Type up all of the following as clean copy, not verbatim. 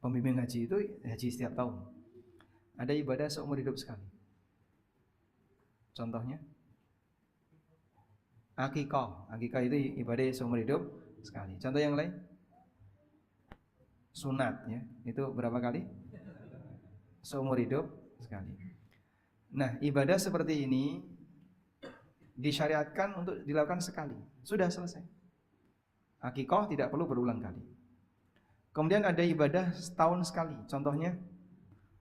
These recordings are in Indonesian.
Pembimbing haji itu haji setiap tahun. Ada ibadah seumur hidup sekali. Contohnya akikah. Akikah itu ibadah seumur hidup sekali. Contoh yang lain? Sunat ya. Itu berapa kali? Seumur hidup sekali. Nah, ibadah seperti ini disyariatkan untuk dilakukan sekali. Sudah selesai. Akikah tidak perlu berulang kali. Kemudian ada ibadah setahun sekali. Contohnya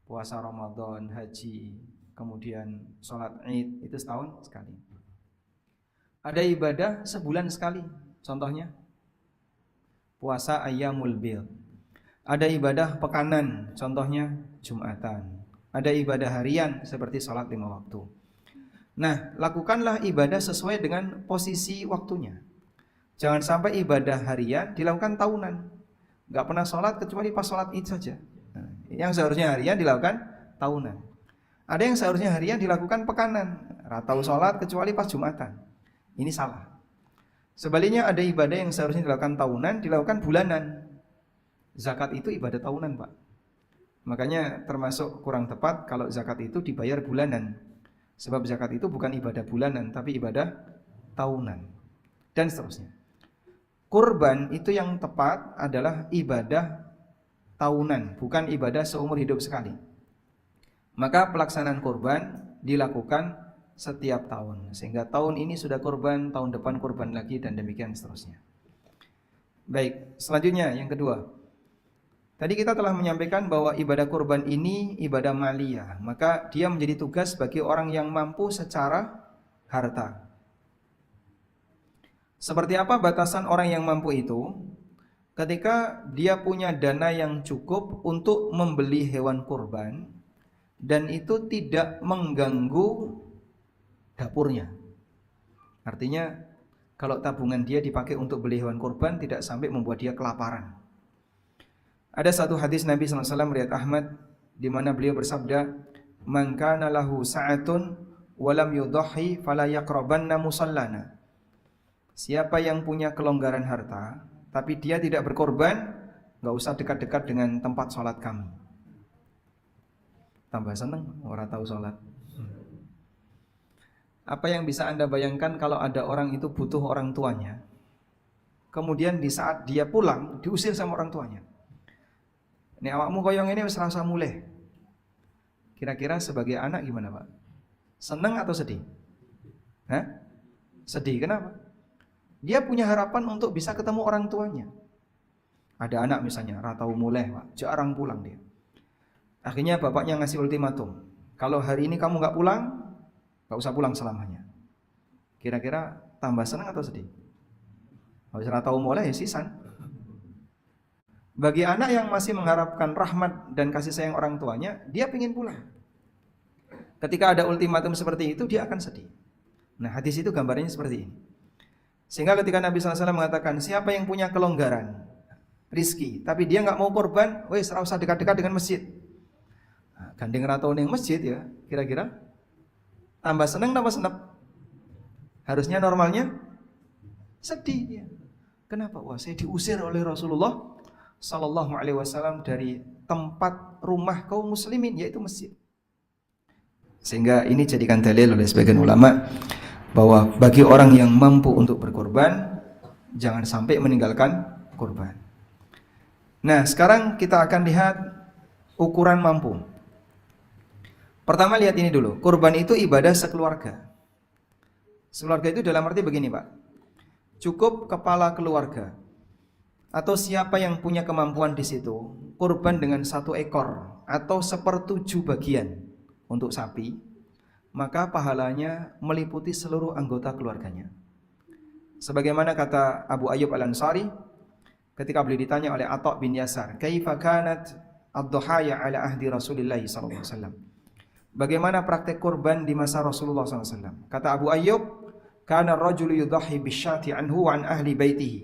puasa Ramadan, haji, kemudian sholat Id, itu setahun sekali. Ada ibadah sebulan sekali. Contohnya puasa Ayyamul Bid. Ada ibadah pekanan, contohnya Jumatan. Ada ibadah harian seperti sholat 5 waktu. Nah, lakukanlah ibadah sesuai dengan posisi waktunya. Jangan sampai ibadah harian dilakukan tahunan. Gak pernah sholat kecuali pas sholat Id saja. Nah, yang seharusnya harian dilakukan tahunan. Ada yang seharusnya harian dilakukan pekanan. Ratau sholat kecuali pas Jumatan. Ini salah. Sebaliknya ada ibadah yang seharusnya dilakukan tahunan, dilakukan bulanan. Zakat itu ibadah tahunan, Pak. Makanya termasuk kurang tepat kalau zakat itu dibayar bulanan. Sebab zakat itu bukan ibadah bulanan, tapi ibadah tahunan. Dan seterusnya. Kurban itu yang tepat adalah ibadah tahunan, bukan ibadah seumur hidup sekali. Maka pelaksanaan kurban dilakukan setiap tahun. Sehingga tahun ini sudah kurban, tahun depan kurban lagi, dan demikian seterusnya. Baik, selanjutnya yang kedua. Tadi kita telah menyampaikan bahwa ibadah kurban ini ibadah maliyah, maka dia menjadi tugas bagi orang yang mampu secara harta. Seperti apa batasan orang yang mampu itu? Ketika dia punya dana yang cukup untuk membeli hewan kurban dan itu tidak mengganggu dapurnya. Artinya kalau tabungan dia dipakai untuk beli hewan kurban tidak sampai membuat dia kelaparan. Ada satu hadis Nabi SAW riwayat Ahmad di mana beliau bersabda, "Man kana lahu sa'atun wa lam yudhi fala yaqrabanna musallana." Siapa yang punya kelonggaran harta tapi dia tidak berkorban, enggak usah dekat-dekat dengan tempat sholat kami. Tambah seneng orang tahu sholat. Apa yang bisa Anda bayangkan kalau ada orang itu butuh orang tuanya, kemudian di saat dia pulang diusir sama orang tuanya. Nek awakmu koyong ini wis rasa muleh. Kira-kira sebagai anak gimana, Pak? Seneng atau sedih? Hah? Sedih, kenapa? Dia punya harapan untuk bisa ketemu orang tuanya. Ada anak misalnya, ratau muleh, Pak, jarang pulang dia. Akhirnya bapaknya ngasih ultimatum. Kalau hari ini kamu gak pulang, gak usah pulang selamanya. Kira-kira tambah seneng atau sedih? Habis ratau muleh ya sisan. Bagi anak yang masih mengharapkan rahmat dan kasih sayang orang tuanya, dia ingin pulang. Ketika ada ultimatum seperti itu, dia akan sedih. Nah, hadis itu gambarnya seperti ini. Sehingga ketika Nabi SAW mengatakan, siapa yang punya kelonggaran rizki, tapi dia nggak mau korban, wes ora usah dekat-dekat dengan masjid. Nah, gandeng ratau ning masjid ya, kira-kira tambah seneng tambah senep. Harusnya normalnya sedih dia. Kenapa? Wah, saya diusir oleh Rasulullah Sallallahu Alaihi Wasallam dari tempat rumah kaum muslimin, yaitu masjid. Sehingga ini jadikan dalil oleh sebagian ulama bahwa bagi orang yang mampu untuk berkorban, jangan sampai meninggalkan korban. Nah, sekarang kita akan lihat ukuran mampu. Pertama lihat ini dulu, korban itu ibadah sekeluarga. Sekeluarga itu dalam arti begini, Pak. Cukup kepala keluarga atau siapa yang punya kemampuan di situ, kurban dengan 1 ekor atau 1/7 bagian untuk sapi, maka pahalanya meliputi seluruh anggota keluarganya. Sebagaimana kata Abu Ayyub Al-Ansari ketika beliau ditanya oleh Atha bin Yasar, "Kaifa kanat ad-dhuhaya ala ahdi Rasulillah sallallahu alaihi wasallam?" Bagaimana praktek kurban di masa Rasulullah sallallahu alaihi wasallam? Kata Abu Ayyub, "Kana ar-rajulu yudhi bisyati anhu wa an ahli baitihi."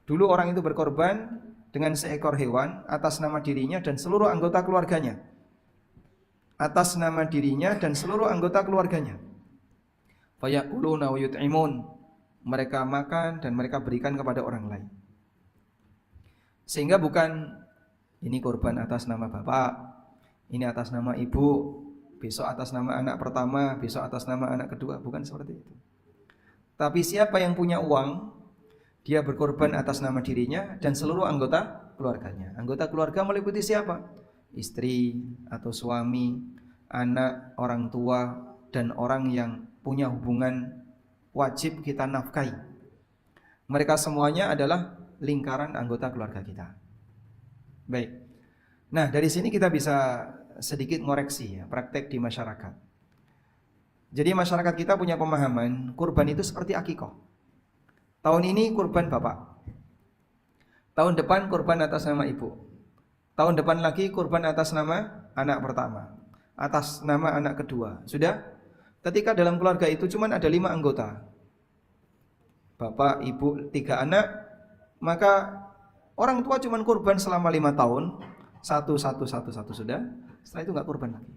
Dulu orang itu berkorban dengan seekor hewan atas nama dirinya dan seluruh anggota keluarganya. Atas nama dirinya dan seluruh anggota keluarganya. Fayaquluna wa yut'imun. Mereka makan dan mereka berikan kepada orang lain. Sehingga bukan Ini kurban atas nama bapak, ini atas nama ibu, besok atas nama anak pertama, besok atas nama anak kedua. Bukan seperti itu. Tapi siapa yang punya uang, dia berkorban atas nama dirinya dan seluruh anggota keluarganya. Anggota keluarga meliputi siapa? Istri atau suami, anak, orang tua, dan orang yang punya hubungan wajib kita nafkahi. Mereka semuanya adalah lingkaran anggota keluarga kita. Baik. Nah, dari sini kita bisa sedikit ngoreksi ya, praktek di masyarakat. Jadi masyarakat kita punya pemahaman kurban itu seperti akikah. Tahun ini kurban bapak, tahun depan kurban atas nama ibu, tahun depan lagi kurban atas nama anak pertama, atas nama anak kedua. Sudah? Ketika dalam keluarga itu cuma ada 5 anggota, bapak, ibu, 3 anak, maka orang tua cuma kurban selama 5 tahun, satu sudah. Setelah itu nggak kurban lagi.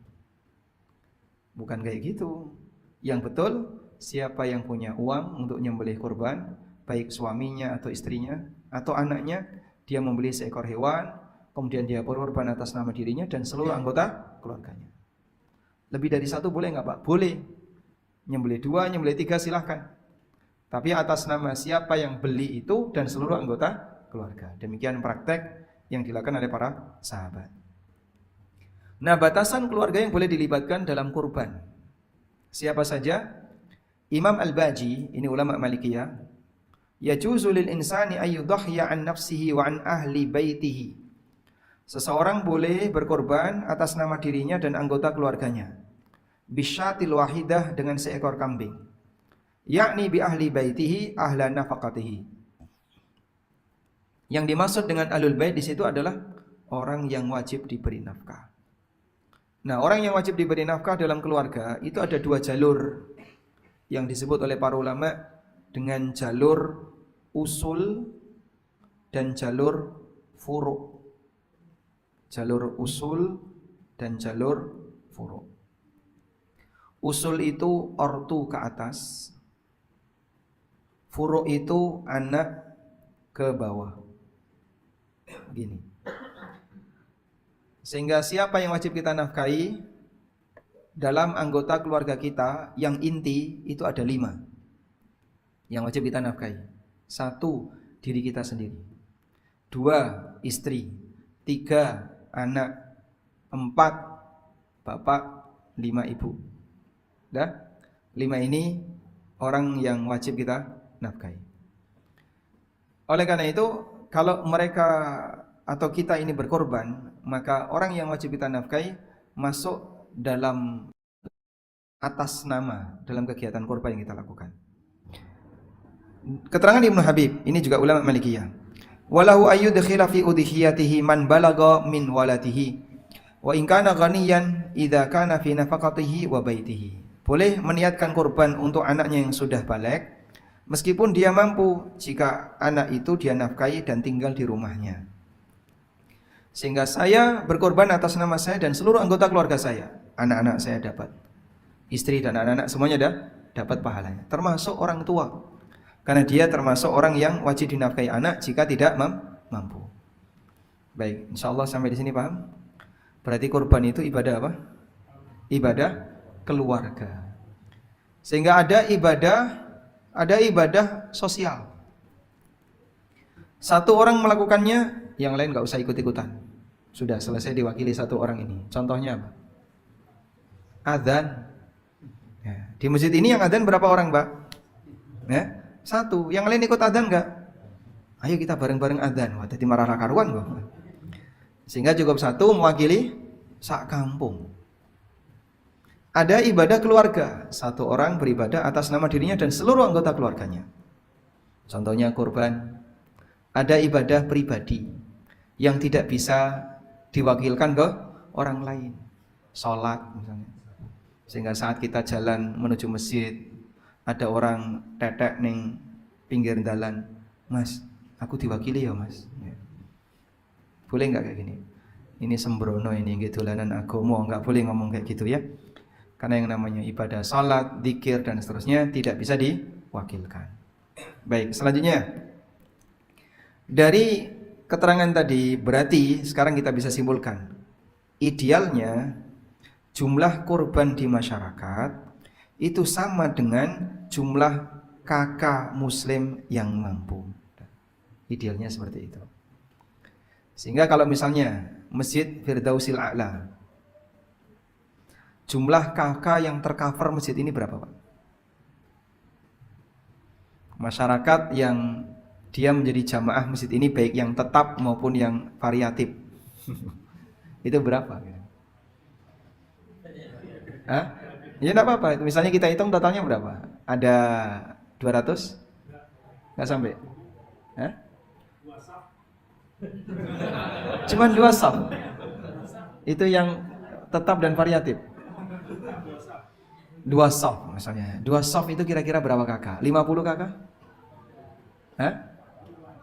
Bukan kayak gitu. Yang betul, siapa yang punya uang untuk menyembelih kurban, baik suaminya atau istrinya atau anaknya, dia membeli seekor hewan, kemudian dia berkorban atas nama dirinya dan seluruh anggota keluarganya. Lebih dari 1 boleh nggak Pak? Boleh. Nyembelih 2, nyembelih 3 silahkan. Tapi atas nama siapa yang beli itu dan seluruh anggota keluarga. Demikian praktek yang dilakukan oleh para sahabat. Nah, batasan keluarga yang boleh dilibatkan dalam kurban, siapa saja? Imam Al-Baji, ini ulama Malikiyah, yajuzu lil insani ayyudhhiya an nafsihi wa an ahli baitihi. Seseorang boleh berkorban atas nama dirinya dan anggota keluarganya. Bisyatil wahidah, dengan seekor kambing. Yakni bi ahli baitihi ahla nafaqatihi. Yang dimaksud dengan ahlul bait di situ adalah orang yang wajib diberi nafkah. Nah, orang yang wajib diberi nafkah dalam keluarga itu ada 2 jalur yang disebut oleh para ulama dengan jalur usul dan jalur furu'. Jalur usul dan jalur furu'. Usul itu ortu ke atas, furu' itu anak ke bawah. Gini. Sehingga siapa yang wajib kita nafkahi dalam anggota keluarga kita yang inti itu ada 5 yang wajib kita nafkahi. 1, diri kita sendiri. 2, istri. 3, anak. 4, bapak. 5, ibu. Dah? 5 ini orang yang wajib kita nafkahi. Oleh karena itu, kalau mereka atau kita ini berkorban, maka orang yang wajib kita nafkahi masuk dalam atas nama dalam kegiatan korban yang kita lakukan. Keterangan Ibnu Habib, ini juga ulama Malikiyah. Walahu ayyudkhila fi udhiyatihi man balagha min waladihi wa in kana ghaniyan idza kana fi nafaqatihi wa baitihi. Boleh meniatkan korban untuk anaknya yang sudah baligh meskipun dia mampu, jika anak itu dia nafkahi dan tinggal di rumahnya. Sehingga saya berkorban atas nama saya dan seluruh anggota keluarga saya. Anak-anak saya dapat, istri dan anak-anak semuanya dapat pahalanya, termasuk orang tua. Karena dia termasuk orang yang wajib dinafkahi anak jika tidak mampu. Baik, insyaallah sampai di sini paham? Berarti korban itu ibadah apa? Ibadah keluarga. Sehingga ada ibadah sosial. Satu orang melakukannya, yang lain nggak usah ikut-ikutan. Sudah selesai diwakili satu orang ini. Contohnya apa? Adzan. Ya. Di masjid ini yang adzan berapa orang, Pak? Ya, 1. Yang lain ikut adzan nggak? Ayo kita bareng-bareng adzan. Wah, jadi marah karuan, Pak. Sehingga cukup 1 mewakili sak kampung. Ada ibadah keluarga. 1 orang beribadah atas nama dirinya dan seluruh anggota keluarganya. Contohnya kurban. Ada ibadah pribadi yang tidak bisa diwakilkan ke orang lain. Sholat misalnya. Sehingga saat kita jalan menuju masjid, ada orang tetek ning pinggir jalan, "Mas, aku diwakili ya, Mas." Ya. Boleh nggak kayak gini? Ini sembrono, ini gitu dolanan agama, nggak boleh ngomong kayak gitu ya. Karena yang namanya ibadah salat, zikir dan seterusnya tidak bisa diwakilkan. Baik, selanjutnya dari keterangan tadi berarti sekarang kita bisa simpulkan, idealnya jumlah kurban di masyarakat itu sama dengan jumlah kakak muslim yang mampu. Idealnya seperti itu. Sehingga kalau misalnya Masjid Firdausil A'la, jumlah kakak yang tercover masjid ini berapa, Pak? Masyarakat yang dia menjadi jamaah masjid ini baik yang tetap maupun yang variatif itu berapa? Hah? Ya enggak apa-apa. Misalnya kita hitung totalnya berapa? Ada 200? Enggak sampai? Hah? Cuman 2 saf. Itu yang tetap dan variatif. 2 saf misalnya. 2 saf itu kira-kira berapa kakak? 50 kakak? Hah?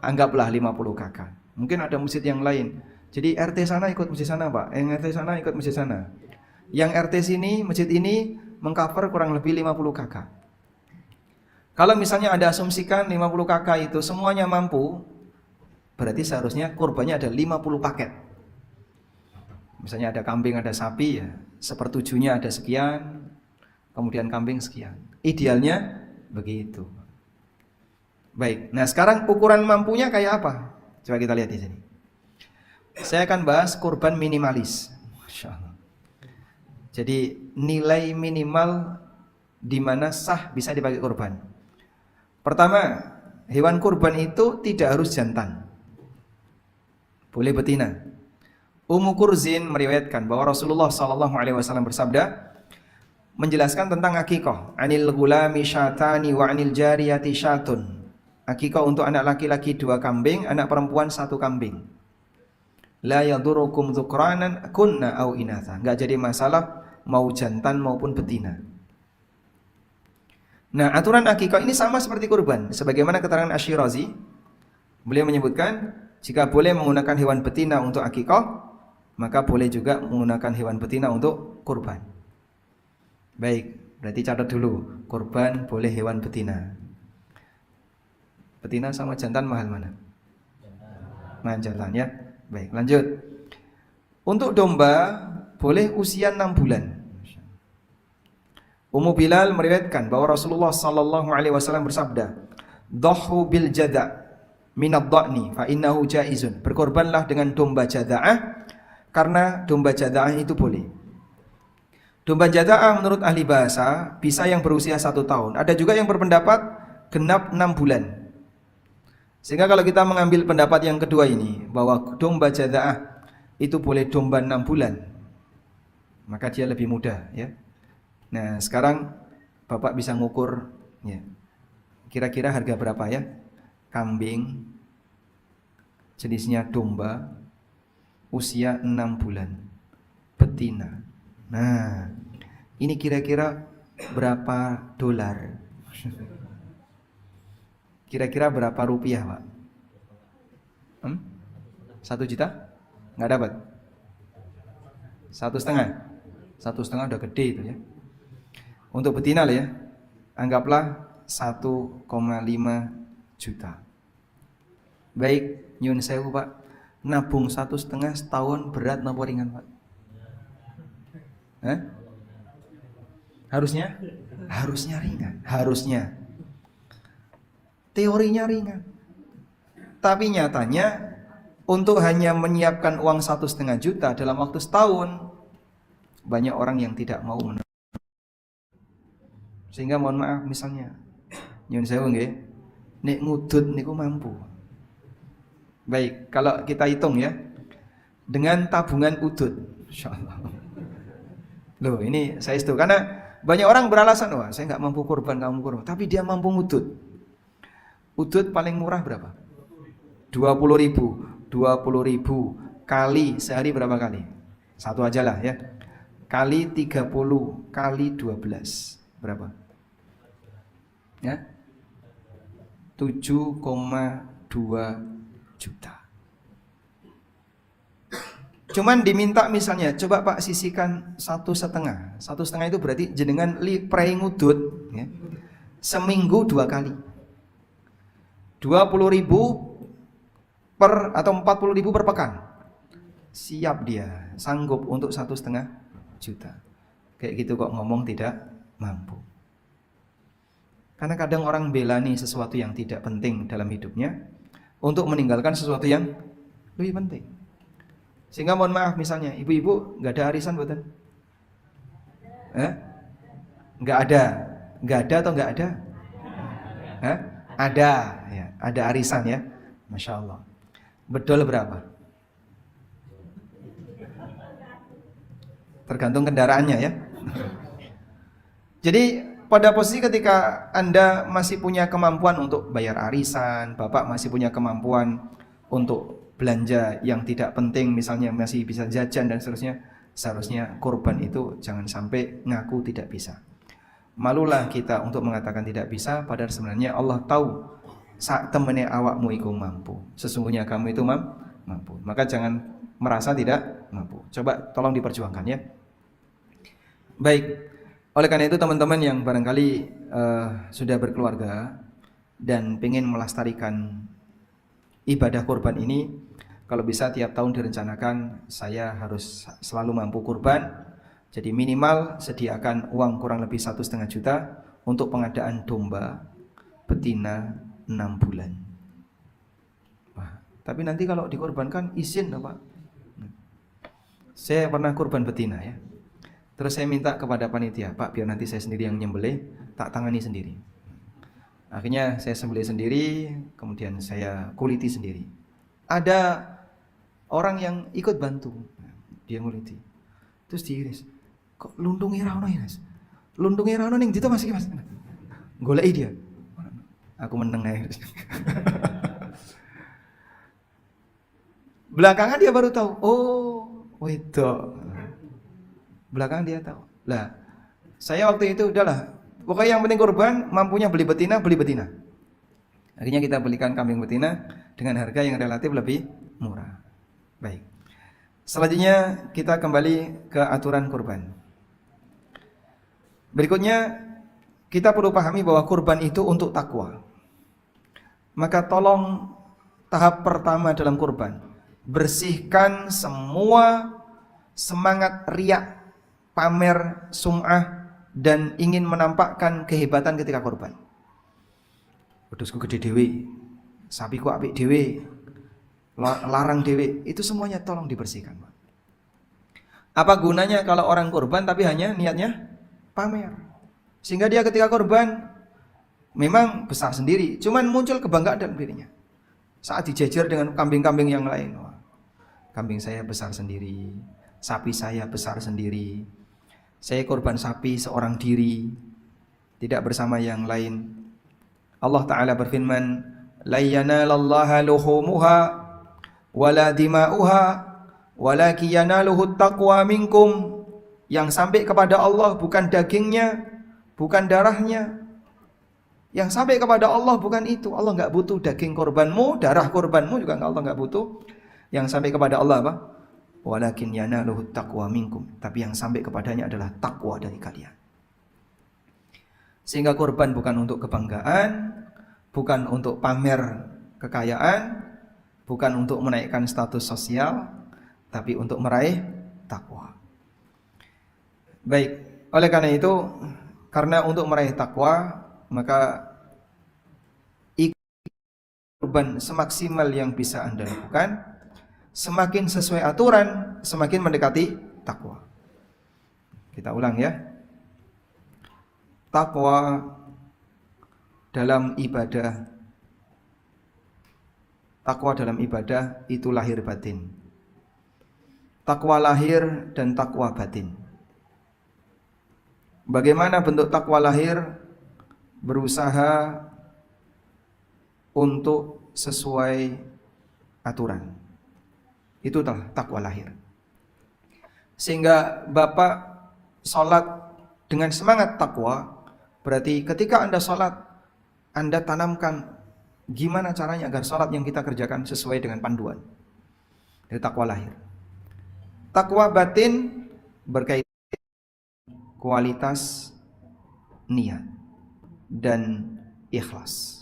Anggaplah 50 kakak. Mungkin ada masjid yang lain. Jadi RT sana ikut masjid sana, Pak. Yang RT sana ikut masjid sana. Yang RT sini, masjid ini mengcover kurang lebih 50 kakak. Kalau misalnya ada asumsikan 50 kakak itu semuanya mampu, berarti seharusnya kurbannya ada 50 paket. Misalnya ada kambing, ada sapi, ya sepertujuhnya ada sekian, kemudian kambing sekian. Idealnya begitu. Baik, nah sekarang ukuran mampunya kayak apa? Coba kita lihat di sini. Saya akan bahas kurban minimalis. Masya Allah. Jadi nilai minimal di mana sah bisa dipakai kurban. Pertama, hewan kurban itu tidak harus jantan, boleh betina. Ummu Kurzin meriwayatkan bahwa Rasulullah SAW bersabda, menjelaskan tentang akikah. Anil gulami syatani wa anil jariyati syatun. Akikah untuk anak laki-laki 2 kambing, anak perempuan 1 kambing. La yadurukum dzukranan kunna au inatha. Enggak jadi masalah mau jantan maupun betina. Nah, aturan akikah ini sama seperti kurban. Sebagaimana keterangan Asy-Syirazi, beliau menyebutkan jika boleh menggunakan hewan betina untuk akikah, maka boleh juga menggunakan hewan betina untuk kurban. Baik, berarti catat dulu, kurban boleh hewan betina. Betina sama jantan mahal mana? Nah, jantan ya. Baik, lanjut. Untuk domba boleh usia 6 bulan. Ummu Bilal meriwayatkan bahwa Rasulullah SAW bersabda, "Dhahu bil jada' min ad-dha'ni fa innahu jaizun." Berkorbanlah dengan domba jada'ah karena domba jada'ah itu boleh. Domba jada'ah menurut ahli bahasa bisa yang berusia 1 tahun. Ada juga yang berpendapat genap 6 bulan. Sehingga kalau kita mengambil pendapat yang kedua ini, bahwa domba jada'ah itu boleh domba 6 bulan, maka dia lebih mudah ya. Nah, sekarang Bapak bisa ngukur ya. Kira-kira harga berapa ya? Kambing jenisnya domba usia 6 bulan betina. Nah, ini kira-kira berapa dolar? Kira-kira berapa rupiah, Pak? 1 juta? Nggak dapat? 1,5? 1,5 udah gede itu ya. Untuk betina lah ya, anggaplah 1,5 juta. Baik, nyun sewu Pak, nabung 1,5 setahun berat napa ringan Pak? Hah? Harusnya? Harusnya ringan, harusnya. Teorinya ringan. Tapi nyatanya untuk hanya menyiapkan uang 1,5 juta dalam waktu setahun, banyak orang yang tidak mau menabung. Sehingga mohon maaf misalnya nyun sewu nggih, nek ngudut niku mampu. Baik, kalau kita hitung ya, dengan tabungan udut, insyaallah. Loh, ini saya setuju karena banyak orang beralasan, wah saya nggak mampu kurban, nggak mampu kurban, tapi dia mampu ngudut. Udut paling murah berapa? 20.000. 20.000 kali sehari berapa kali? 1 aja lah ya. Kali 30 kali 12 berapa? Ya, 7,2 juta. Cuman diminta misalnya, coba Pak sisihkan 1,5. 1,5 itu berarti jenengan prei ngudut ya, seminggu 2 kali. 20.000 per atau 40.000 per pekan. Siap dia, sanggup untuk 1,5 juta. Kayak gitu kok ngomong tidak mampu. Karena kadang orang belani sesuatu yang tidak penting dalam hidupnya untuk meninggalkan sesuatu yang lebih penting. Sehingga mohon maaf misalnya, ibu-ibu nggak ada arisan buatan? Nggak ada. Nggak ada atau nggak ada? Ada, ya, ada arisan ya. Masya Allah. Bedol berapa? Tergantung kendaraannya ya. Jadi pada posisi ketika Anda masih punya kemampuan untuk bayar arisan, Bapak masih punya kemampuan untuk belanja yang tidak penting, misalnya masih bisa jajan dan seterusnya, seharusnya kurban itu jangan sampai ngaku tidak bisa. Malulah kita untuk mengatakan tidak bisa, padahal sebenarnya Allah tahu saat temennya awakmu itu mampu. Sesungguhnya kamu itu mampu. Maka jangan merasa tidak mampu. Coba tolong diperjuangkan ya. Baik, oleh karena itu teman-teman yang barangkali sudah berkeluarga dan pengen melestarikan ibadah kurban ini, kalau bisa tiap tahun direncanakan saya harus selalu mampu kurban. Jadi minimal sediakan uang kurang lebih 1,5 juta untuk pengadaan domba betina 6 bulan. Wah, tapi nanti kalau dikorbankan izin Pak. Saya pernah kurban betina ya. Terus saya minta kepada panitia, Pak biar nanti saya sendiri yang nyembelih, tak tangani sendiri. Akhirnya saya sembelih sendiri, kemudian saya kuliti sendiri. Ada orang yang ikut bantu, dia nguliti. Terus diiris, kok lundungnya rano ya Mas? Lundungnya rano ning dito Mas iki Mas. Goleki dia. Aku meneng ae. Belakangan dia baru tahu, oh, wedok. Belakangan dia tahu. Lah, saya waktu itu udahlah, pokoknya yang penting kurban, mampunya beli betina, beli betina. Akhirnya kita belikan kambing betina dengan harga yang relatif lebih murah. Baik. Selanjutnya kita kembali ke aturan kurban. Berikutnya kita perlu pahami bahwa kurban itu untuk takwa. Maka tolong tahap pertama dalam kurban, bersihkan semua semangat riak, pamer, sum'ah, dan ingin menampakkan kehebatan ketika kurban. Wedhusku gede dhewe, sapiku apik dhewe, larang dhewe, itu semuanya tolong dibersihkan. Apa gunanya kalau orang kurban tapi hanya niatnya pamer? Sehingga dia ketika kurban memang besar sendiri, cuman muncul kebanggaan dalam dirinya. Saat dijejer dengan kambing-kambing yang lain, wah, kambing saya besar sendiri, sapi saya besar sendiri. Saya korban sapi seorang diri, tidak bersama yang lain. Allah Ta'ala berfirman, la yanalallaha luhumuha wala dima'uha walakin yanaluhu taqwa minkum. Yang sampai kepada Allah bukan dagingnya, bukan darahnya. Yang sampai kepada Allah bukan itu. Allah enggak butuh daging korbanmu, darah korbanmu juga Allah enggak butuh. Yang sampai kepada Allah apa? Walakin yanaluhu taqwa minkum. Tapi yang sampai kepadanya adalah takwa dari kalian. Sehingga kurban bukan untuk kebanggaan, bukan untuk pamer kekayaan, bukan untuk menaikkan status sosial, tapi untuk meraih takwa. Baik, oleh karena itu, karena untuk meraih takwa, maka kurban semaksimal yang bisa Anda lakukan. Semakin sesuai aturan, semakin mendekati takwa. Kita ulang ya. Takwa dalam ibadah. Takwa dalam ibadah itu lahir batin. Takwa lahir dan takwa batin. Bagaimana bentuk takwa lahir? Berusaha untuk sesuai aturan. Itu telah takwa lahir. Sehingga Bapak sholat dengan semangat takwa, berarti ketika Anda sholat, Anda tanamkan gimana caranya agar sholat yang kita kerjakan sesuai dengan panduan. Itu takwa lahir. Takwa batin berkaitan kualitas niat dan ikhlas.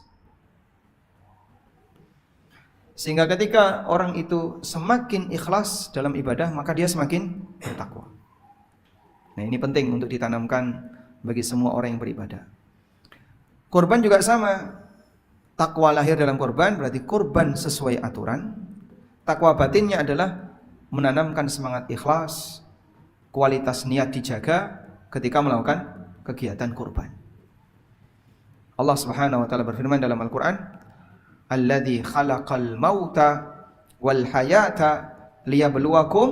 Sehingga ketika orang itu semakin ikhlas dalam ibadah, maka dia semakin bertakwa. Nah, ini penting untuk ditanamkan bagi semua orang yang beribadah. Kurban juga sama. Takwa lahir dalam kurban berarti kurban sesuai aturan. Takwa batinnya adalah menanamkan semangat ikhlas, kualitas niat dijaga ketika melakukan kegiatan kurban. Allah Subhanahu wa taala berfirman dalam Al-Qur'an, "Alladzi khalaqal mauta wal hayata liyabluwakum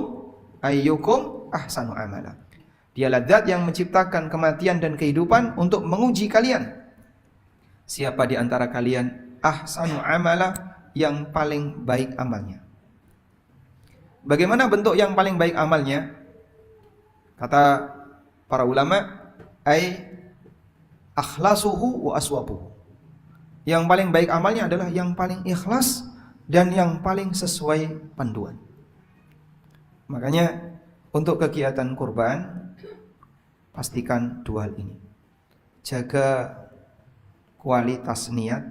ayyukum ahsanu amala." Dialah zat yang menciptakan kematian dan kehidupan untuk menguji kalian. Siapa di antara kalian ahsanu amala, yang paling baik amalnya. Bagaimana bentuk yang paling baik amalnya? Kata para ulama, ai akhlasuhu wa aswabuhu. Yang paling baik amalnya adalah yang paling ikhlas dan yang paling sesuai panduan. Makanya untuk kegiatan kurban, pastikan dua hal ini. Jaga kualitas niat,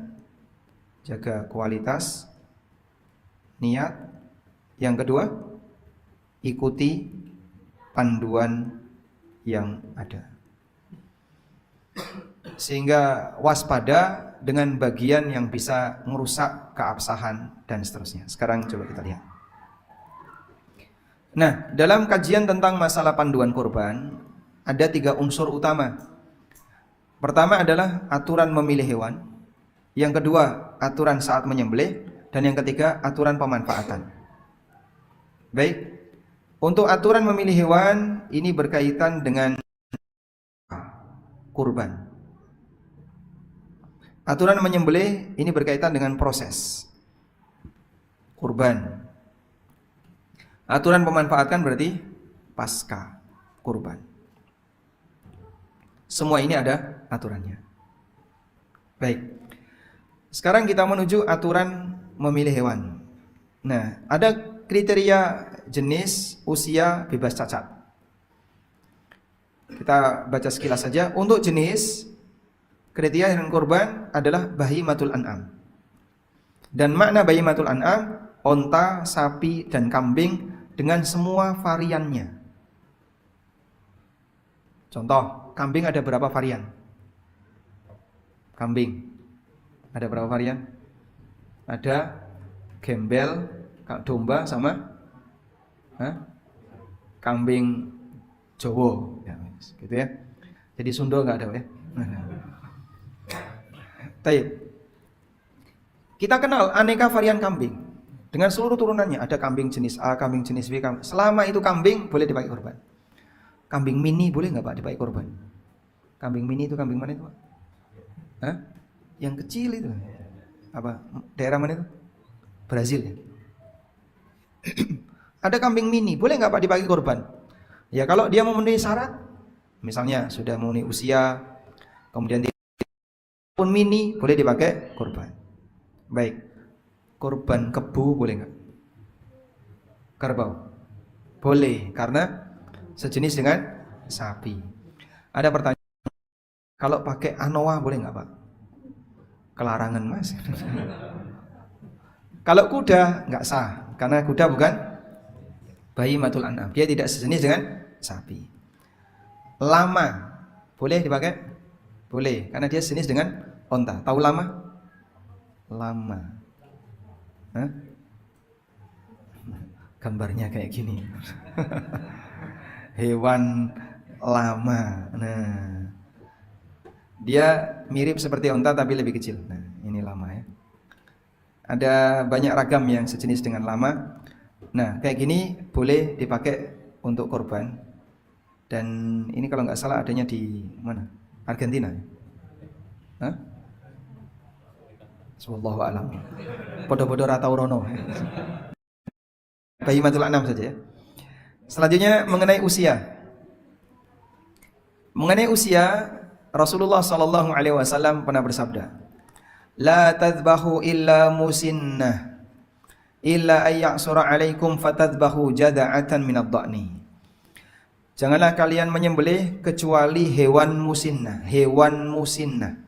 jaga kualitas niat. Yang kedua, ikuti panduan yang ada. Sehingga waspada dengan bagian yang bisa merusak keabsahan dan seterusnya. Sekarang coba kita lihat. Nah, dalam kajian tentang masalah panduan kurban, ada 3 unsur utama. Pertama adalah aturan memilih hewan. Yang kedua, aturan saat menyembelih. Dan yang ketiga, aturan pemanfaatan. Baik, untuk aturan memilih hewan ini berkaitan dengan kurban. Aturan menyembelih ini berkaitan dengan proses kurban. Aturan pemanfaatan berarti pasca kurban. Semua ini ada aturannya. Baik, sekarang kita menuju aturan memilih hewan. Nah, ada kriteria jenis, usia, bebas cacat. Kita baca sekilas saja. Untuk jenis, kriteria hewan kurban adalah bahimatul an'am. Dan makna bahimatul an'am, onta, sapi, dan kambing dengan semua variannya. Contoh, kambing ada berapa varian? Kambing ada berapa varian? Ada gembel, domba, sama kambing Jowo, ya, gitu ya. Jadi Sunda nggak ada ya. Taib. Kita kenal aneka varian kambing dengan seluruh turunannya. Ada kambing jenis A, kambing jenis B. Selama itu kambing boleh dipakai kurban. Kambing mini boleh nggak Pak dipakai kurban? Kambing mini itu kambing mana itu Pak? Hah? Yang kecil itu. Apa? Daerah mana itu? Brazil ya? Ada kambing mini, boleh nggak Pak dipakai kurban? Ya kalau dia memenuhi syarat, misalnya sudah memenuhi usia, kemudian pun mini, boleh dipakai kurban. Baik, kurban kebu boleh nggak? Kerbau? Boleh, karena sejenis dengan sapi. Ada pertanyaan, kalau pakai anoa boleh nggak Pak? Kelarangan Mas. Kalau kuda nggak sah, karena kuda bukan bahimatul an'am, dia tidak sejenis dengan sapi. Lama boleh dipakai? Boleh, karena dia sejenis dengan onta. Tahu lama? Lama. Hah? Gambarnya kayak gini. Hewan lama. Nah, dia mirip seperti onta tapi lebih kecil. Nah, ini lama ya. Ada banyak ragam yang sejenis dengan lama. Nah, kayak gini boleh dipakai untuk korban. Dan ini kalau nggak salah adanya di mana? Argentina. Hah? Wallahu a'lam. Podo-podo ratau rono. Bahimatul an'am saja ya. Selanjutnya mengenai usia. Mengenai usia, Rasulullah sallallahu alaihi wasallam pernah bersabda, "La tadhbahu illa musinnah, illa ayyasura alaikum fatadhbahu jada'atan minad dha'ni." Janganlah kalian menyembelih kecuali hewan musinnah, hewan musinnah.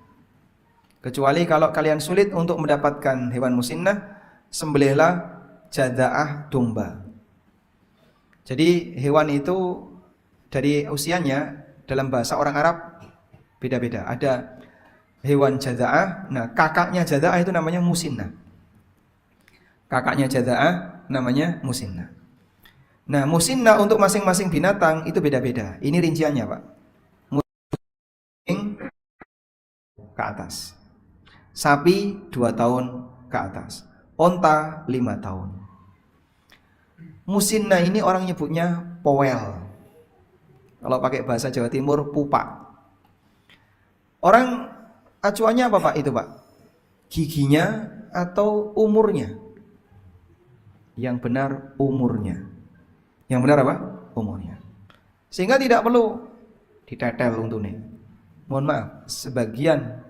Kecuali kalau kalian sulit untuk mendapatkan hewan musinnah, sembelihlah jadza'ah domba. Jadi hewan itu dari usianya dalam bahasa orang Arab beda-beda. Ada hewan jadza'ah, nah kakaknya jadza'ah itu namanya musinnah. Kakaknya jadza'ah namanya musinnah. Nah, musinnah untuk masing-masing binatang itu beda-beda. Ini rinciannya, Pak. Musing ke atas. Sapi 2 tahun ke atas. Onta 5 tahun. Musinnah ini orang nyebutnya powel. Kalau pakai bahasa Jawa Timur, pupak. Orang acuannya apa, Pak? Itu, Pak. Giginya atau umurnya? Yang benar umurnya. Yang benar apa? Umurnya. Sehingga tidak perlu ditetel untune. Mohon maaf, sebagian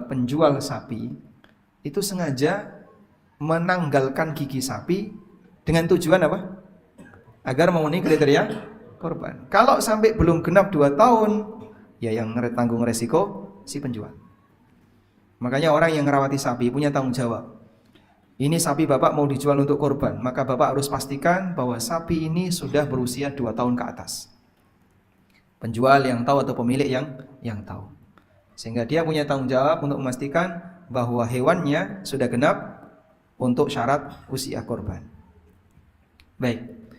penjual sapi itu sengaja menanggalkan gigi sapi dengan tujuan apa? Agar memenuhi kriteria korban. Kalau sampai belum genap 2 tahun, ya yang tanggung resiko si penjual. Makanya orang yang merawati sapi punya tanggung jawab. Ini sapi bapak mau dijual untuk korban, maka bapak harus pastikan bahwa sapi ini sudah berusia 2 tahun ke atas. Penjual yang tahu atau pemilik yang tahu. Sehingga dia punya tanggung jawab untuk memastikan bahwa hewannya sudah genap untuk syarat usia korban. Baik,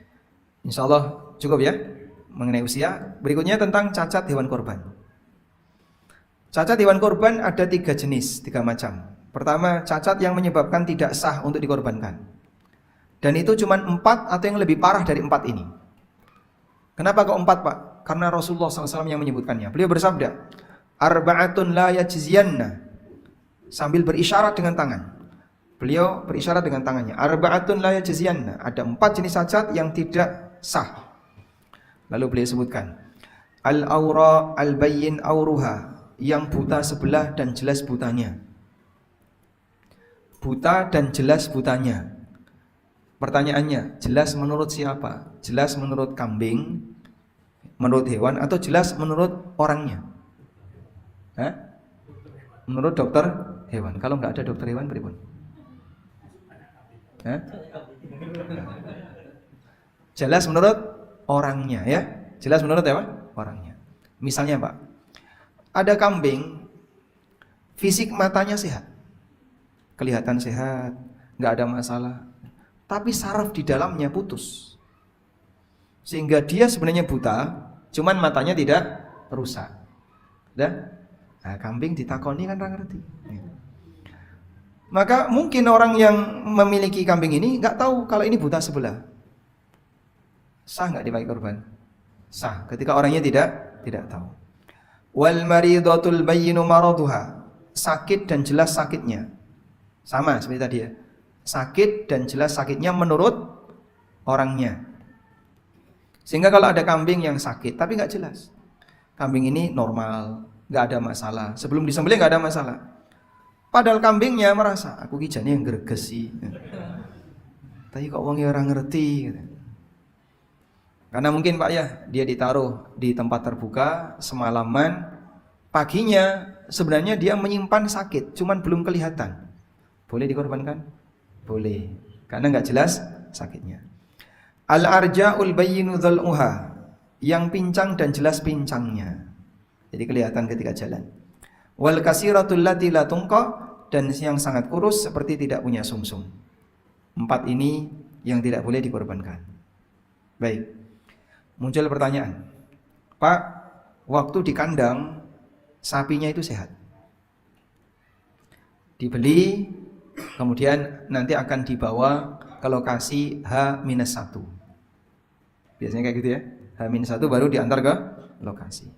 insya Allah cukup ya mengenai usia. Berikutnya tentang cacat hewan korban. Cacat hewan korban ada 3 jenis, 3 macam. Pertama, cacat yang menyebabkan tidak sah untuk dikorbankan. Dan itu cuma 4 atau yang lebih parah dari 4 ini. Kenapa kok 4, Pak? Karena Rasulullah SAW yang menyebutkannya. Beliau bersabda, arba'atun la yajziyanna, sambil berisyarat dengan tangan. Beliau berisyarat dengan tangannya. Arba'atun la yajziyanna, ada 4 jenis cacat yang tidak sah. Lalu beliau sebutkan, al-awra al-bayyin awruha, yang buta sebelah dan jelas butanya. Buta dan jelas butanya. Pertanyaannya, jelas menurut siapa? Jelas menurut kambing, menurut hewan, atau jelas menurut orangnya? Hah? Menurut dokter hewan. Kalau nggak ada dokter hewan, beribun? Hah? Jelas menurut orangnya, ya. Jelas menurut apa? Orangnya. Misalnya, Pak, ada kambing, fisik matanya sehat, kelihatan sehat, nggak ada masalah, tapi saraf di dalamnya putus, sehingga dia sebenarnya buta, cuman matanya tidak rusak. Nah, kambing ditakoni kan orang ngerti. Maka mungkin orang yang memiliki kambing ini nggak tahu kalau ini buta sebelah. Sah nggak dipakai korban? Sah, ketika orangnya tidak tahu. Wal maridatul bayyinu maraduha, sakit dan jelas sakitnya. Sama seperti tadi ya. Sakit dan jelas sakitnya menurut orangnya. Sehingga kalau ada kambing yang sakit tapi nggak jelas, kambing ini normal, nggak ada masalah, sebelum disembelih nggak ada masalah, padahal kambingnya merasa aku kijane yang greges sih, tapi kok wong orang ngerti gitu. Karena mungkin Pak ya, dia ditaruh di tempat terbuka semalaman, paginya sebenarnya dia menyimpan sakit, cuman belum kelihatan. Boleh dikorbankan? Boleh, karena nggak jelas sakitnya. Al-arja'ul bayyinu dhal'uha, yang pincang dan jelas pincangnya, jadi kelihatan ketika jalan. Wal kasiratul lati la tunqa, dan yang sangat kurus seperti tidak punya sumsum. 4 ini yang tidak boleh dikorbankan. Baik, muncul pertanyaan, Pak, waktu di kandang sapinya itu sehat, dibeli, kemudian nanti akan dibawa ke lokasi H-1. Biasanya kayak gitu ya, H-1 baru diantar ke lokasi.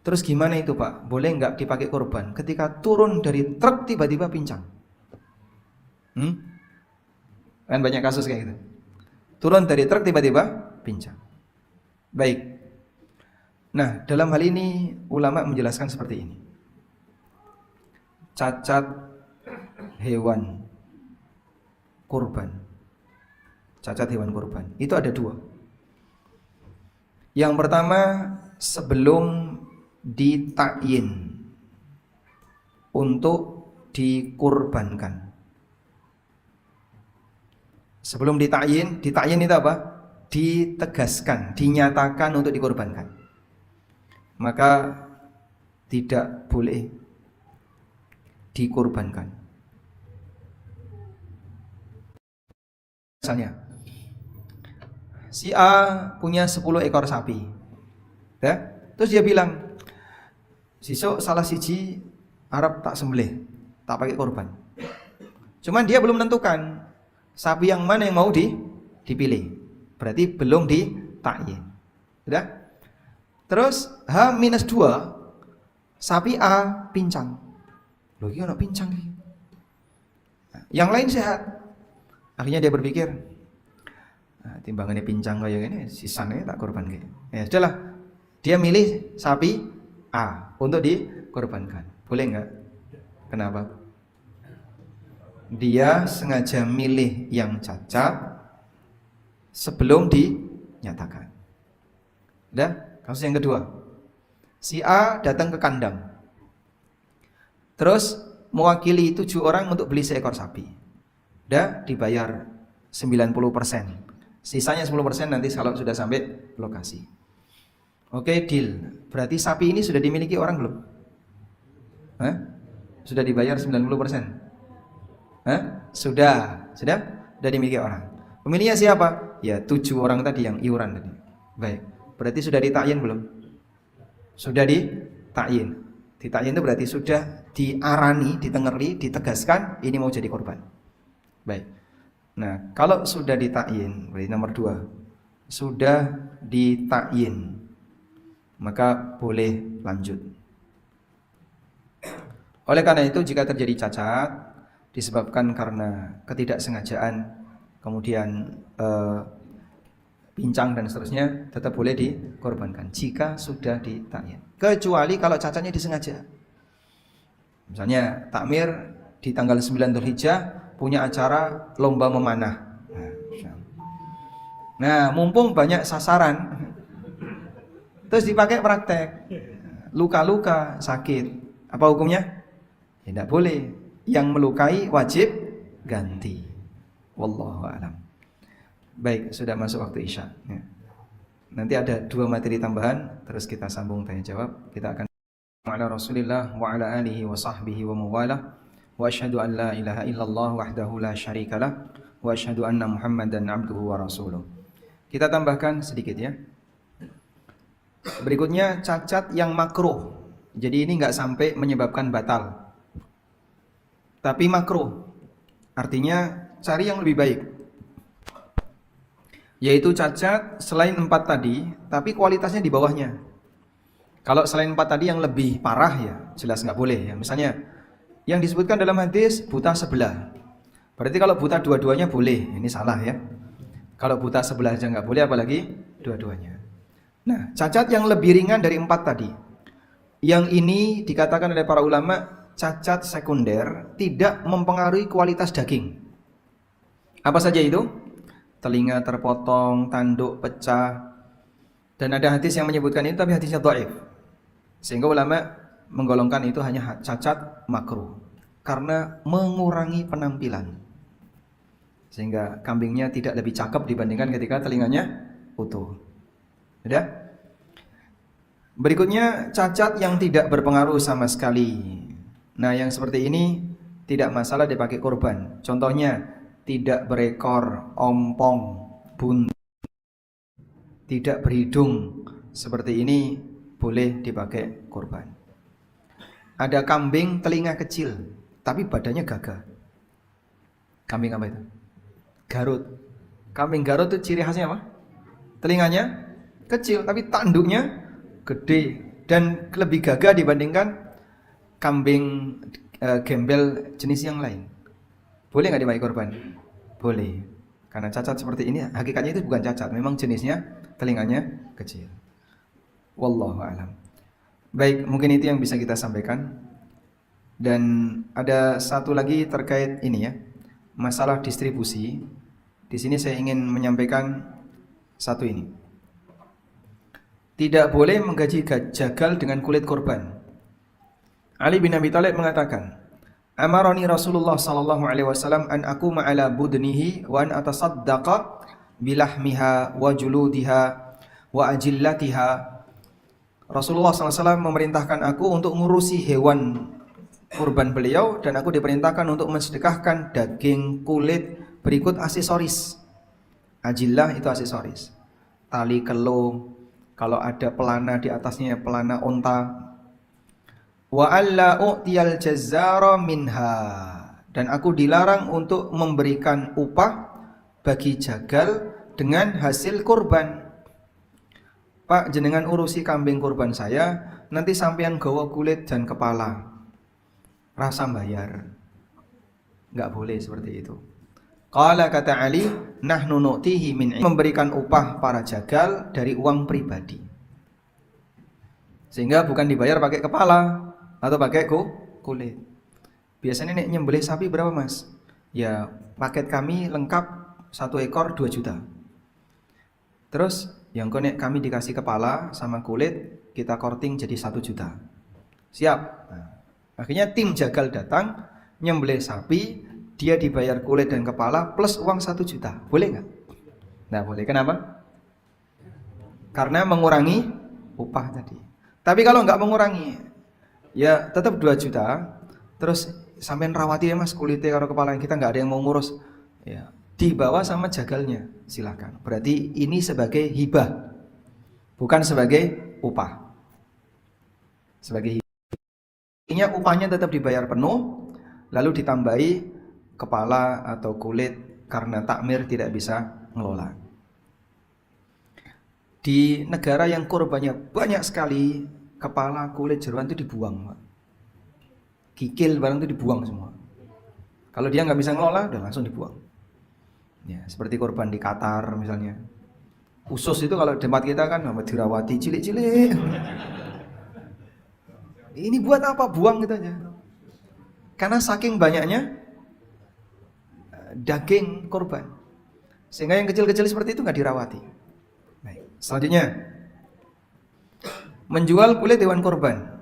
Terus gimana itu Pak? Boleh nggak dipakai korban? Ketika turun dari truk tiba-tiba pincang. Kan banyak kasus kayak gitu. Turun dari truk tiba-tiba pincang. Baik. Nah, dalam hal ini ulama menjelaskan seperti ini. Cacat hewan kurban. Cacat hewan kurban itu ada 2. Yang pertama, sebelum ditakyin untuk dikurbankan. Sebelum ditakyin itu apa? Ditegaskan, dinyatakan untuk dikorbankan. Maka tidak boleh dikorbankan. Misalnya, si A punya 10 ekor sapi, ya? Terus dia bilang, sesuk salah siji Arab tak sembelih, tak pakai korban. Cuman dia belum menentukan sapi yang mana yang mau dipilih. Berarti belum ditakyin. Sudah? Terus H-2 sapi A pincang. Loh, iki ono pincang iki. Yang lain sehat. Akhirnya dia berpikir, timbangannya pincang kayak gini, sisanya tak korban kayak. Ya sudahlah. Dia milih sapi A untuk dikorbankan. Boleh enggak? Kenapa? Dia sengaja milih yang cacat sebelum dinyatakan. Udah? Kasus yang kedua. Si A datang ke kandang. Terus mewakili 7 orang untuk beli seekor sapi. Udah dibayar 90%. Sisanya 10% nanti kalau sudah sampai lokasi. Oke, deal. Berarti sapi ini sudah dimiliki orang belum? Hah? Sudah dibayar 90%? Hah? Sudah dimiliki orang. Pemilihnya siapa? Ya 7 orang tadi yang iuran tadi. Baik. Berarti sudah ditakyin belum? Sudah ditakyin. Ditakyin itu berarti sudah diarani, ditengeri, ditegaskan ini mau jadi korban. Baik. Nah, kalau sudah ditakyin, berarti nomor 2. Sudah ditakyin, maka boleh lanjut. Oleh karena itu, jika terjadi cacat disebabkan karena ketidaksengajaan, kemudian pincang dan seterusnya, tetap boleh dikorbankan jika sudah ditakyin. Kecuali kalau cacatnya disengaja. Misalnya takmir di tanggal 9 Dzulhijjah punya acara lomba memanah. Nah, mumpung banyak sasaran, terus dipakai praktek. Luka-luka, sakit. Apa hukumnya? Ya, tidak boleh. Yang melukai wajib ganti. Wallahu a'lam. Baik, sudah masuk waktu Isya. Ya. Nanti ada 2 materi tambahan, terus kita sambung tanya jawab. Kita akan ala Rasulillah wa ala alihi wa sahbihi wa mawalah. Wa asyhadu an la ilaha illallah wahdahu la syarikalah wa asyhadu anna Muhammadan abduhu wa rasuluh. Kita tambahkan sedikit ya. Berikutnya cacat yang makruh. Jadi ini enggak sampai menyebabkan batal. Tapi makruh. Artinya cari yang lebih baik. Yaitu cacat selain 4 tadi, tapi kualitasnya di bawahnya. Kalau selain 4 tadi yang lebih parah ya jelas nggak boleh ya. Misalnya yang disebutkan dalam hadis buta sebelah. Berarti kalau buta dua-duanya boleh. Ini salah ya. Kalau buta sebelah aja nggak boleh, apalagi dua-duanya. Nah, cacat yang lebih ringan dari 4 tadi. Yang ini dikatakan oleh para ulama cacat sekunder, tidak mempengaruhi kualitas daging. Apa saja itu? Telinga terpotong, tanduk pecah, dan ada hadis yang menyebutkan itu tapi hadisnya dhaif. Sehingga ulama menggolongkan itu hanya cacat makruh karena mengurangi penampilan. Sehingga kambingnya tidak lebih cakep dibandingkan ketika telinganya utuh. Sudah? Berikutnya cacat yang tidak berpengaruh sama sekali. Nah, yang seperti ini tidak masalah dipakai korban. Contohnya tidak berekor, ompong, buntu, tidak berhidung, seperti ini boleh dipakai korban. Ada kambing telinga kecil, tapi badannya gagah. Kambing apa itu? Garut. Kambing Garut itu ciri khasnya apa? Telinganya kecil, tapi tanduknya gede dan lebih gagah dibandingkan kambing gembel jenis yang lain. Boleh nggak dipakai korban? Boleh. Karena cacat seperti ini hakikatnya itu bukan cacat, memang jenisnya telinganya kecil. Wallahu a'lam. Baik, mungkin itu yang bisa kita sampaikan. Dan ada satu lagi terkait ini ya, masalah distribusi. Di sini saya ingin menyampaikan satu ini. Tidak boleh menggaji jagal dengan kulit korban. Ali bin Abi Thalib mengatakan, Amarani Rasulullah sallallahu alaihi wasallam an aquma ala budnihi wa an atasaddaqa bilahmiha wa juludiha wa ajillatiha. Rasulullah SAW memerintahkan aku untuk ngurusi hewan kurban beliau, dan aku diperintahkan untuk mensedekahkan daging, kulit, berikut aksesoris. Ajillah itu aksesoris. Tali kelo, kalau ada pelana di atasnya pelana onta. Wa alla u'tiyal jazzara minha, dan aku dilarang untuk memberikan upah bagi jagal dengan hasil kurban. Pak, jenengan urusi kambing kurban saya, nanti sampean gawa kulit dan kepala, rasa bayar. Enggak boleh seperti itu. Qala, kata Ali, nahnu nu'tihi min, memberikan upah para jagal dari uang pribadi, sehingga bukan dibayar pakai kepala atau pakai kulit. Biasanya nek nyembelih sapi berapa mas? Ya paket kami lengkap 1 ekor 2 juta. Terus yang konek kami dikasih kepala sama kulit, kita korting jadi 1 juta. Siap. Nah, akhirnya tim jagal datang nyembelih sapi, dia dibayar kulit dan kepala plus uang 1 juta. Boleh nggak? Nggak boleh. Kenapa? Karena mengurangi upah tadi. Tapi kalau nggak mengurangi, ya tetap 2 juta. Terus sampean rawati ya mas kulitnya karo kepala, kita nggak ada yang mau ngurus. Ya, dibawa sama jagalnya, silakan. Berarti ini sebagai hibah, bukan sebagai upah. Sebagai hibah, upahnya tetap dibayar penuh, lalu ditambahi kepala atau kulit karena takmir tidak bisa ngelola. Di negara yang korbannya banyak sekali, kepala, kulit, jeroan itu dibuang, Pak. Kikil barang itu dibuang semua. Kalau dia nggak bisa ngelola, udah langsung dibuang. Ya, seperti korban di Qatar misalnya. Usus itu kalau tempat kita kan sama dirawati cilik-cilik. Ini buat apa? Buang gitu aja. Karena saking banyaknya daging korban, sehingga yang kecil-kecil seperti itu nggak dirawati. Baik. Selanjutnya, menjual kulit hewan korban.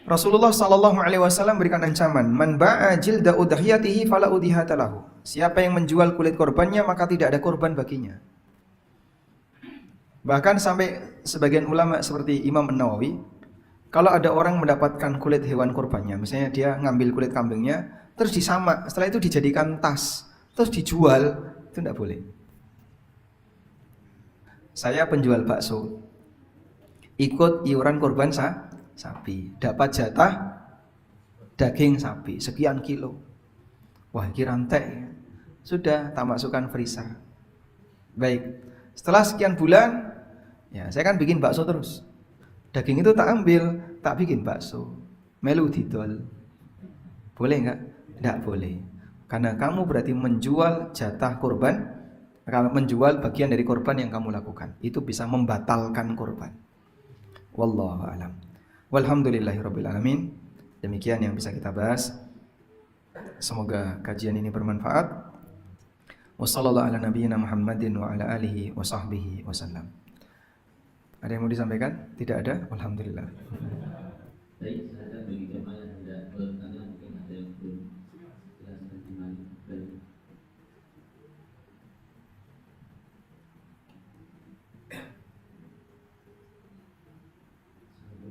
Rasulullah sallallahu alaihi wasallam berikan ancaman, man ba'a jilda udhiyatihi fala udhiyata lahu. Siapa yang menjual kulit korbannya maka tidak ada korban baginya. Bahkan sampai sebagian ulama seperti Imam An-Nawawi, kalau ada orang mendapatkan kulit hewan korbannya, misalnya dia ngambil kulit kambingnya terus disamak, setelah itu dijadikan tas, terus dijual, itu tidak boleh. Saya penjual bakso, ikut iuran korban sapi, dapat jatah daging sapi sekian kilo. Wah, ini rantai. Sudah tak masukkan freezer. Baik, setelah sekian bulan, ya saya kan bikin bakso terus. Daging itu tak ambil, tak bikin bakso. Melu didol. Boleh enggak? Enggak boleh. Karena kamu berarti menjual jatah korban, kalau menjual bagian dari korban yang kamu lakukan. Itu bisa membatalkan korban. Wallahu a'lam. Walhamdulillahirabbil alamin. Demikian yang bisa kita bahas. Semoga kajian ini bermanfaat. Wassallallahu ala nabiyyina Muhammadin wa ala alihi wa sahbihi wasallam. Ada yang mau disampaikan? Tidak ada? Alhamdulillah. Baik, saya bagi jemaah yang tidak bertanya, mungkin ada yang belum jelaskan kembali. Baik.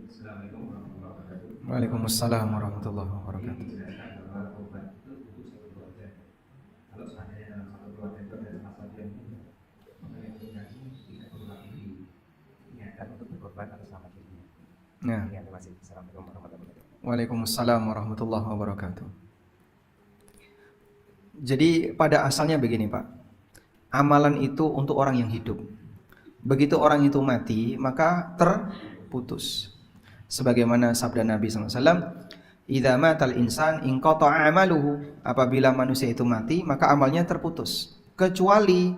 Assalamualaikum warahmatullahi wabarakatuh. Waalaikumsalam warahmatullahi wabarakatuh. Kalau seandainya dalam satu keluarga itu ada salah satu yang mengenai komunikasi tidak perlu lagi diingatkan untuk berkorban atas nama dirinya. Ya. Terima kasih. Assalamualaikum warahmatullahi wabarakatuh. Waalaikumsalam warahmatullahi wabarakatuh. Jadi pada asalnya begini Pak, amalan itu untuk orang yang hidup. Begitu orang itu mati, maka terputus. Sebagaimana sabda Nabi SAW, idza matal insan inqata'a amaluhu. Apabila manusia itu mati, maka amalnya terputus, kecuali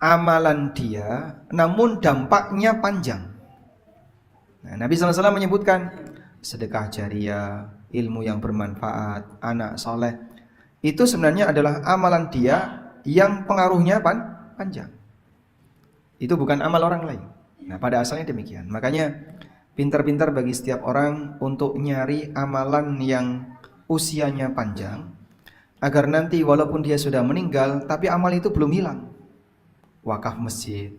amalan dia namun dampaknya panjang. Nah, Nabi SAW menyebutkan sedekah jariah, ilmu yang bermanfaat, anak soleh. Itu sebenarnya adalah amalan dia yang pengaruhnya panjang. Itu bukan amal orang lain. Nah, pada asalnya demikian. Makanya pintar-pintar bagi setiap orang untuk nyari amalan yang usianya panjang, agar nanti walaupun dia sudah meninggal, tapi amal itu belum hilang. Wakaf masjid,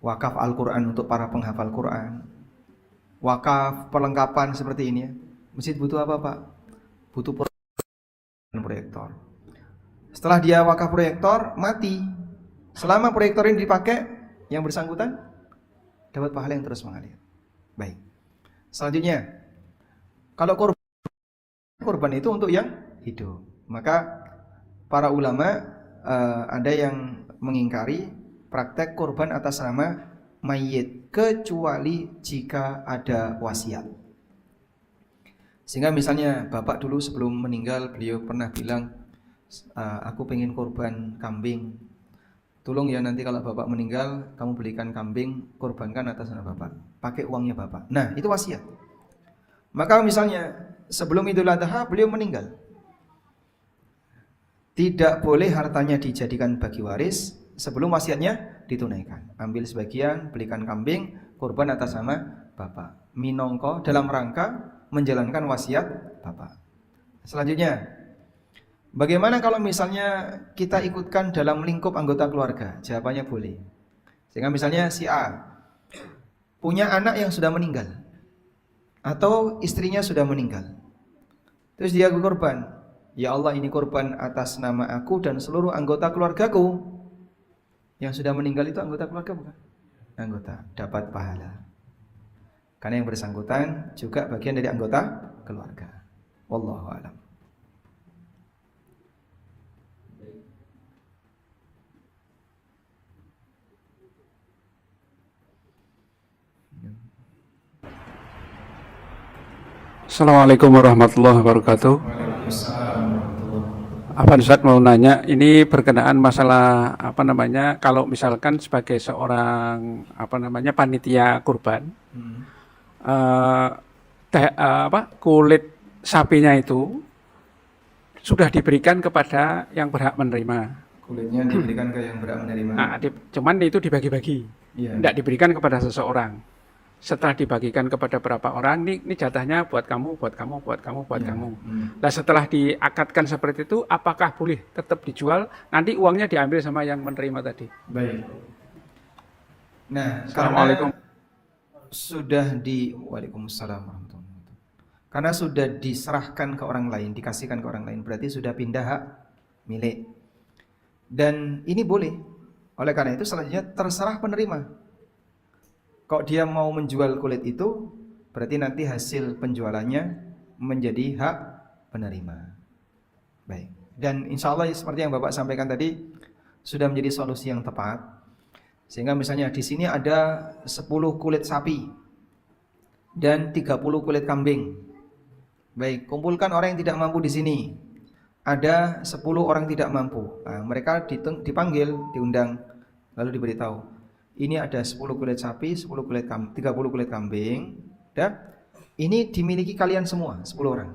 wakaf Al-Quran untuk para penghafal Quran, wakaf perlengkapan seperti ini ya. Masjid butuh apa Pak? Butuh proyektor. Setelah dia wakaf proyektor, mati. Selama proyektor ini dipakai, yang bersangkutan dapat pahala yang terus mengalir. Baik. Selanjutnya, kalau korban itu untuk yang hidup, maka para ulama ada yang mengingkari praktek korban atas nama mayit kecuali jika ada wasiat. Sehingga misalnya bapak dulu sebelum meninggal beliau pernah bilang, aku pengen korban kambing, tolong ya nanti kalau bapak meninggal kamu belikan kambing, korbankan atas nama bapak, pakai uangnya bapak. Nah itu wasiat. Maka misalnya sebelum Idul Adha beliau meninggal, tidak boleh hartanya dijadikan bagi waris sebelum wasiatnya ditunaikan. Ambil sebagian, belikan kambing, korban atas nama bapak, minongko dalam rangka menjalankan wasiat bapak. Selanjutnya, bagaimana kalau misalnya kita ikutkan dalam lingkup anggota keluarga? Jawabannya boleh. Sehingga misalnya si A punya anak yang sudah meninggal atau istrinya sudah meninggal, terus dia korban, ya Allah ini korban atas nama aku dan seluruh anggota keluargaku. Yang sudah meninggal itu anggota keluarga bukan? Anggota, dapat pahala. Karena yang bersangkutan juga bagian dari anggota keluarga. Wallahu a'lam. Assalamualaikum warahmatullahi wabarakatuh. Afan Ustaz mau nanya, ini berkenaan masalah kalau misalkan sebagai seorang panitia kurban, kulit sapinya itu sudah diberikan kepada yang berhak menerima. Kulitnya diberikan ke yang berhak menerima. Nah, cuman itu dibagi-bagi, tidak diberikan kepada seseorang. Setelah dibagikan kepada berapa orang, ini jatahnya buat kamu, buat kamu, buat kamu, buat kamu. Nah setelah diakatkan seperti itu, apakah boleh tetap dijual? Nanti uangnya diambil sama yang menerima tadi. Baik. Nah, Assalamualaikum. Waalaikumsalam warahmatullahi wabarakatuh. Karena sudah diserahkan ke orang lain, dikasihkan ke orang lain, berarti sudah pindah hak milik. Dan ini boleh. Oleh karena itu selanjutnya terserah penerima. Kalau dia mau menjual kulit itu, berarti nanti hasil penjualannya menjadi hak penerima. Baik. Dan insya Allah seperti yang Bapak sampaikan tadi, sudah menjadi solusi yang tepat. Sehingga misalnya di sini ada 10 kulit sapi dan 30 kulit kambing. Baik, kumpulkan orang yang tidak mampu di sini. Ada 10 orang tidak mampu. Nah, mereka dipanggil, diundang, lalu diberitahu. Ini ada 10 kulit sapi, 30 kulit kambing, dan ini dimiliki kalian semua, 10 orang.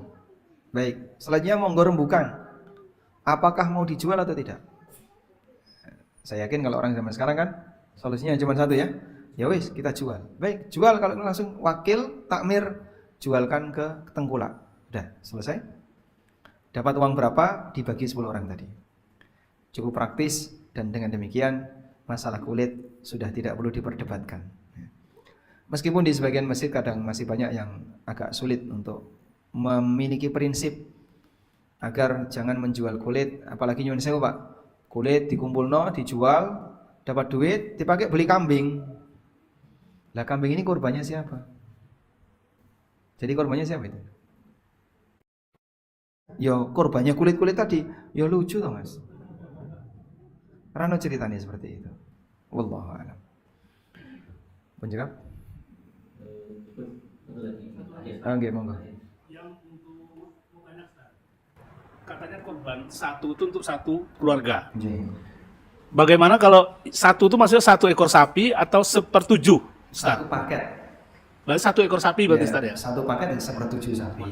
Baik, selanjutnya monggo rembukan. Apakah mau dijual atau tidak? Saya yakin kalau orang zaman sekarang kan solusinya cuma satu ya. Ya wis, kita jual. Baik, jual kalau langsung wakil takmir jualkan ke tengkulak. Udah, selesai. Dapat uang berapa dibagi 10 orang tadi. Cukup praktis dan dengan demikian masalah kulit sudah tidak perlu diperdebatkan. Meskipun di sebagian masjid kadang masih banyak yang agak sulit untuk memiliki prinsip agar jangan menjual kulit, apalagi nyuwun sewu Pak. Kulit dikumpulno, dijual, dapat duit, dipakai beli kambing. Lah kambing ini korbannya siapa? Jadi korbannya siapa itu? Yo korbannya kulit-kulit tadi. Yo lucu toh Mas. Rano ceritanya seperti itu. Wallahu a'lam. Penjawab? Nggih, monggo. Yang untuk katanya korban satu itu untuk satu keluarga. Bagaimana kalau satu itu maksudnya satu ekor sapi atau sepertujuh? Satu paket. Berarti satu ekor sapi berarti Ustaz ya? Satu paket sepertujuh sapi.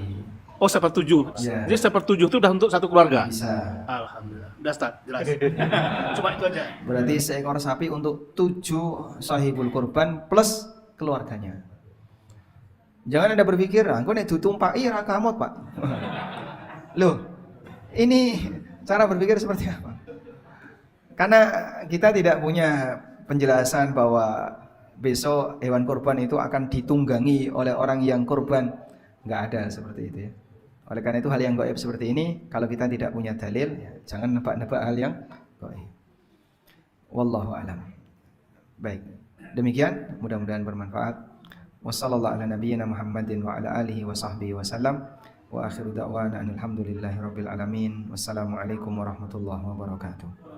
Oh sepertujuh. Ya. Jadi sepertujuh itu udah untuk satu keluarga. Bisa. Alhamdulillah. Udah Ustaz, jelas. Cuma itu aja. Berarti seekor sapi untuk 7 sahibul kurban plus keluarganya. Jangan Anda berpikir, aku nek ditumpaki ra kamot, Pak. Loh, ini cara berpikir seperti apa? Karena kita tidak punya penjelasan bahwa besok hewan kurban itu akan ditunggangi oleh orang yang kurban. Nggak ada seperti itu ya. Oleh karena itu hal yang gaib seperti ini, kalau kita tidak punya dalil, ya, jangan nebak-nebak hal yang gaib. Wallahu a'lam. Baik, demikian mudah-mudahan bermanfaat. Wassallallahu ala nabiyyina Muhammadin wa ala alihi wa sahbihi wasallam. Wa akhiru da'wana alhamdulillahi rabbil alamin. Wassalamualaikum warahmatullahi wabarakatuh.